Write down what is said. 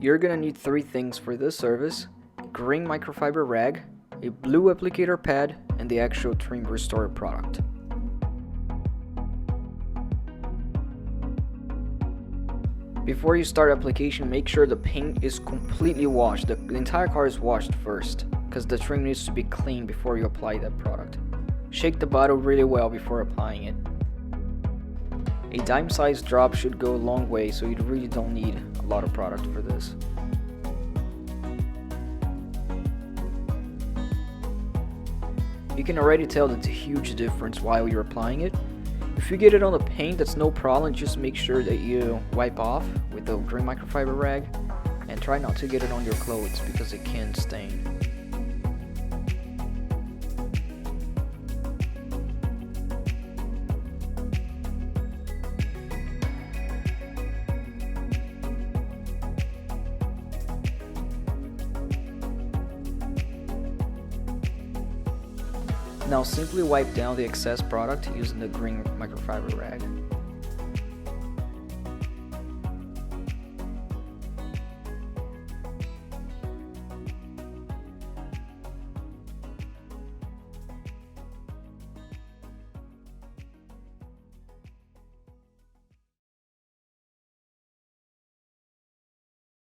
You're gonna need 3 things for this service: a green microfiber rag, a blue applicator pad, and the actual trim restorer product. Before you start application, make sure the paint is completely washed. The entire car is washed first, because the trim needs to be clean before you apply that product. Shake the bottle really well before applying it. A dime-sized drop should go a long way, so you really don't need a lot of product for this. You can already tell that's a huge difference while you're applying it. If you get it on the paint, that's no problem. Just make sure that you wipe off with the green microfiber rag and try not to get it on your clothes because it can stain. Now simply wipe down the excess product using the green microfiber rag.